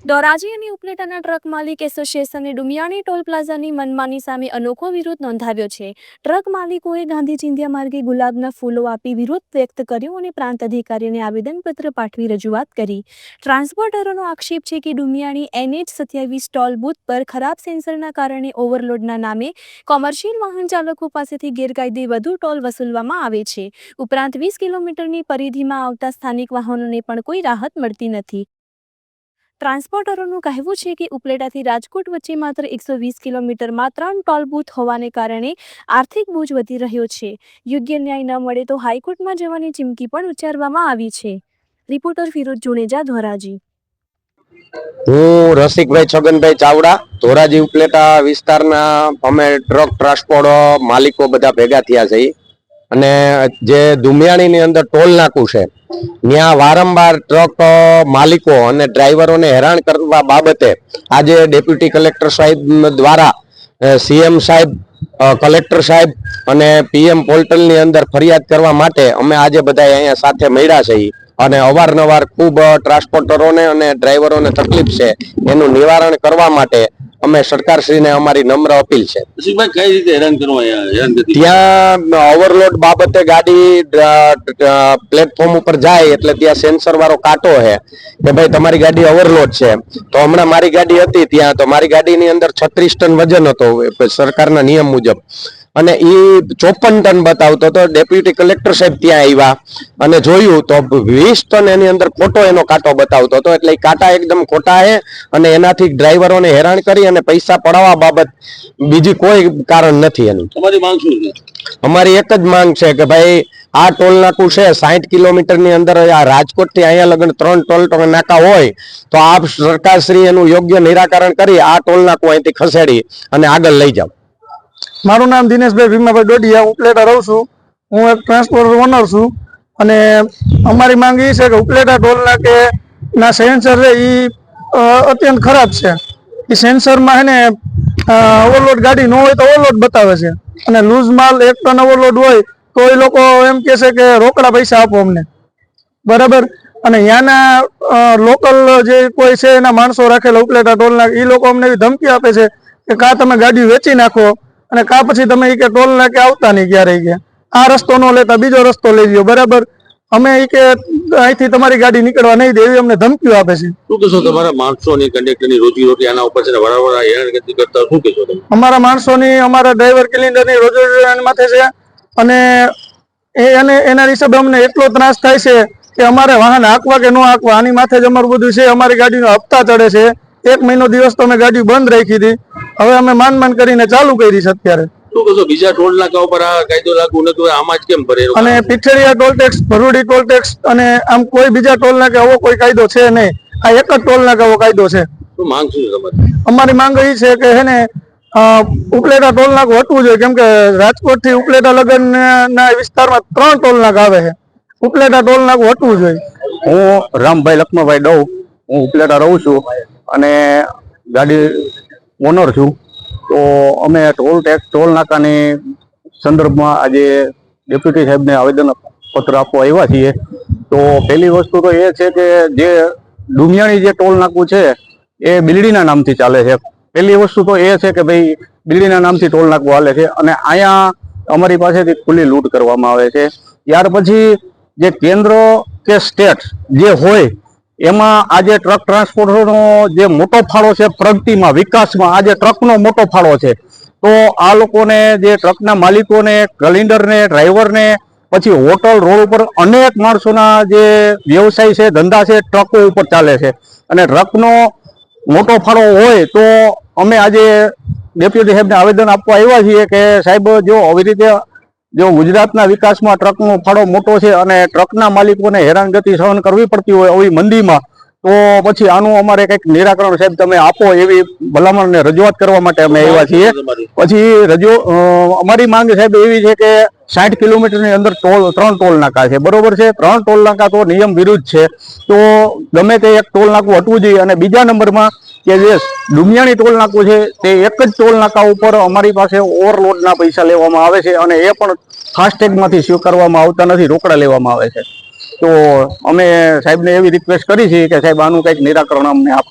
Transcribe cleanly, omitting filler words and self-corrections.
ધોરાજી અને ઉપલેટાના ટ્રક માલિક એસોસિએશને ડુમિયાણી ટોલ પ્લાઝાની મનમાની સામે અનોખો વિરોધ નોંધાવ્યો છે। ટ્રક માલિકોએ ગાંધી ચિંધ્યા માર્ગે ગુલાબના ફૂલો આપી વિરોધ વ્યક્ત કર્યો અને પ્રાંત અધિકારીને આવેદનપત્ર પાઠવી રજૂઆત કરી। ટ્રાન્સપોર્ટરોનો આક્ષેપ છે કે ડુમિયાણી NH27 ટોલ બૂથ પર ખરાબ સેન્સરના કારણે ઓવરલોડના નામે કોમર્શિયલ વાહન ચાલકો પાસેથી ગેરકાયદે વધુ ટોલ વસૂલવામાં આવે છે। ઉપરાંત 20 કિલોમીટરની પરિધિમાં આવતા સ્થાનિક વાહનોને પણ કોઈ રાહત મળતી નથી। ટ્રાન્સપોર્ટરોનું કહેવું છે કે ઉપલેટાથી રાજકોટ વચ્ચે માત્ર 120 કિલોમીટરમાં 3 ટોલ બૂથ હોવાને કારણે આર્થિક બોજ વધી રહ્યો છે। યોગ્ય ન્યાય ન મળે તો હાઈકોર્ટમાં જવાની ચીમકી પણ ઉચ્ચારવામાં આવી છે। રિપોર્ટર ફિરોજ જુનેજા, ધોરાજી। હું રસિકભાઈ છગનભાઈ ચાવડા, ધોરાજી ઉપલેટા વિસ્તારના અમે ટ્રક ટ્રાન્સપોર્ટ માલિકો બધા ભેગા થયા છીએ અને જે દુમિયાણીની અંદર ટોલ નાકું છે ત્યાં વારંવાર ટ્રક માલિકો અને ડ્રાઈવરોને હેરાન કરવા બાબતે આજે ડેપ્યુટી કલેક્ટર સાહેબ દ્વારા CM સાહેબ, કલેક્ટર સાહેબ અને PM પોર્ટલની અંદર ફરિયાદ કરવા માટે અમે આજે બધા અહીંયા સાથે મળ્યા છીએ અને અવારનવાર ખૂબ ટ્રાન્સપોર્ટરોને અને ડ્રાઈવરોને તકલીફ છે એનું નિવારણ કરવા માટે અમે સરકારશ્રીને અમારી નમ્ર અપીલ છે। કઈ રીતે હેરાન કરવા ત્યાં ઓવરલોડ બાબતે ગાડી પ્લેટફોર્મ ઉપર જાય એટલે ત્યાં સેન્સર વાળો કાંટો છે કે ભાઈ તમારી ગાડી ઓવરલોડ છે। તો હમણાં મારી ગાડી હતી ત્યાં, તો મારી ગાડીની અંદર 36 ટન વજન હતો સરકારના નિયમ મુજબ અને એ 54 ટન બતાવતો હતો। ડેપ્યુટી કલેક્ટર સાહેબ ત્યાં આવ્યા અને જોયું તો 20 ટન એની અંદર ખોટો એનો કાંટો બતાવતો હતો। એટલે એ કાંટા એકદમ ખોટા છે અને એનાથી ડ્રાઈવરોને હેરાન કરી અને પૈસા પડાવવા બાબત બીજી કોઈ કારણ નથી એનું। તમારી માંગ શું છે? અમારી એક જ માંગ છે કે ભાઈ આ ટોલ નાકું છે 60 કિલોમીટરની અંદર, આ રાજકોટ થી અહીંયા લગન 3 ટોલ નાકા હોય તો આપ સરકારશ્રી એનું યોગ્ય નિરાકરણ કરી આ ટોલ નાકું અહીંથી ખસેડી અને આગળ લઈ જાવ। મારું નામ દિનેશભાઈ ભીમાભાઈ ડોડિયા, ઉપલેટા રહું છું। હું એક ટ્રાન્સપોર્ટર ઓનર છું અને અમારી માંગ એ છે કે ઉપલેટા ટોલ નાકે ના સેન્સર છે એ અત્યંત ખરાબ છે। એ સેન્સરમાં છે ને ઓવરલોડ ગાડી ન હોય તો ઓવરલોડ બતાવે છે અને લૂઝ માલ 1 ટન ઓવરલોડ હોય તો એ લોકો એમ કહે છે કે રોકડા પૈસા આપો અમને, બરાબર। અને ત્યાંના લોકલ જે કોઈ છે એના માણસો રાખેલા ઉપલેટા ટોલ નાકે એ લોકો અમને એવી ધમકી આપે છે કે કાં તમે ગાડી વેચી નાખો અને કાં પછી તમે કે ટોલ નાકે આવતા નહીં ક્યારેય, કે આ રસ્તો ન લેતા બીજો રસ્તો લઈ લ્યો, બરાબર। અમે કે અહીંથી તમારી ગાડી નીકળવા નહીં દે એવી અમને ધમકીઓ આપે છે। શું કહેશો તમારા માણસોની, કંડક્ટરની રોજી આના ઉપર છે ને વારંવાર હેરાનગતિ કરતા શું કહેશો તમે? અમારા માણસોની, અમારા ડ્રાઈવર ક્લિન્ડરની રોજી માથે છે અને એના હિસાબે અમને એટલો ત્રાસ થાય છે કે અમારે વાહન હાંકવા કે ન હાંકવા આની માથે જ અમારું બધું છે। અમારી ગાડીનો હપ્તા ચડે છે। 1 મહિનો દિવસ તો અમે ગાડી બંધ રાખી હતી, હવે અમે માંડ કરીને ચાલુ કરી છે અત્યારે। શું કહેશો બીજા ટોલ નાકા ઉપર આ કાયદો લાગુ નથી હોય, આમાં જ કેમ ભરે? અને પીઠેરિયા ટોલ ટેક્સ, ભરૂડી ટોલ ટેક્સ અને આમ કોઈ બીજા ટોલ નાકે આવો કોઈ કાયદો છે નહીં, આ એક જ ટોલ નાકે આવો કાયદો છે। શું માંગ શું છે તમારી? અમારી માંગ એ છે કે હે ને ઉપલેટા ટોલ નાકું હટવું જોઈએ, કેમ કે રાજકોટ થી ઉપલેટા લગન ના વિસ્તારમાં 3 ટોલ નાકા આવે છે। ઉપલેટા ટોલ નાકું હટવું જોઈએ। હું રામભાઈ લક્ષ્મણભાઈ ડોવ, હું ઉપલેટા રહું છું અને ગાડી ઓનર છું। તો અમે ટોલ નાકાની સંદર્ભમાં આજે ડેપ્યુટી સાહેબને આવેદન પત્ર આપવા આવ્યા છીએ। તો પહેલી વસ્તુ તો એ છે કે જે ડુમિયાણી જે ટોલ નાકું છે એ બિલ્ડીના નામથી ચાલે છે। પહેલી વસ્તુ તો એ છે કે ભાઈ બિલ્ડીના નામથી ટોલ નાકું હાલે છે અને અહીંયા અમારી પાસેથી ખુલ્લી લૂંટ કરવામાં આવે છે। ત્યાર પછી જે કેન્દ્ર કે સ્ટેટ જે હોય એમાં આજે ટ્રક ટ્રાન્સપોર્ટનો જે મોટો ફાળો છે પ્રગતિમાં, વિકાસમાં આજે ટ્રકનો મોટો ફાળો છે। તો આ લોકોને, જે ટ્રકના માલિકોને, ક્લિન્ડરને, ડ્રાઈવરને, પછી હોટલ, રોડ ઉપર અનેક માણસોના જે વ્યવસાય છે, ધંધા છે, ટ્રકો ઉપર ચાલે છે અને ટ્રકનો મોટો ફાળો હોય તો અમે આજે ડેપ્યુટી સાહેબને આવેદન આપવા આવ્યા છીએ કે સાહેબ જો આવી રીતે જો ગુજરાતના વિકાસમાં ટ્રકનો ફાળો મોટો છે અને ટ્રકના માલિકોને હેરાનગતિ સહન કરવી પડતી હોય આવી મંદીમાં, તો પછી આનું અમારે કંઈક નિરાકરણ સાહેબ તમે આપો એવી ભલામણને રજૂઆત કરવા માટે અમે આવ્યા છીએ। પછી અમારી માંગ સાહેબ એવી છે કે 60 કિલોમીટરની અંદર 3 ટોલ નાકા છે, બરોબર છે। 3 ટોલ નાકા તો નિયમ વિરુદ્ધ છે, તો ગમે તે એક ટોલ નાકું હટવું જોઈએ। અને બીજા નંબરમાં કે જે ડુમિયાણી ટોલ નાકું છે તે એક જ ટોલ નાકા ઉપર અમારી પાસે ઓવરલોડના પૈસા લેવામાં આવે છે અને એ પણ ફાસ્ટેગમાંથી સ્વીકારવામાં આવતા નથી, રોકડા લેવામાં આવે છે। તો અમે સાહેબને એવી રિક્વેસ્ટ કરી છે કે સાહેબ આનું કંઈક નિરાકરણ અમને આપો।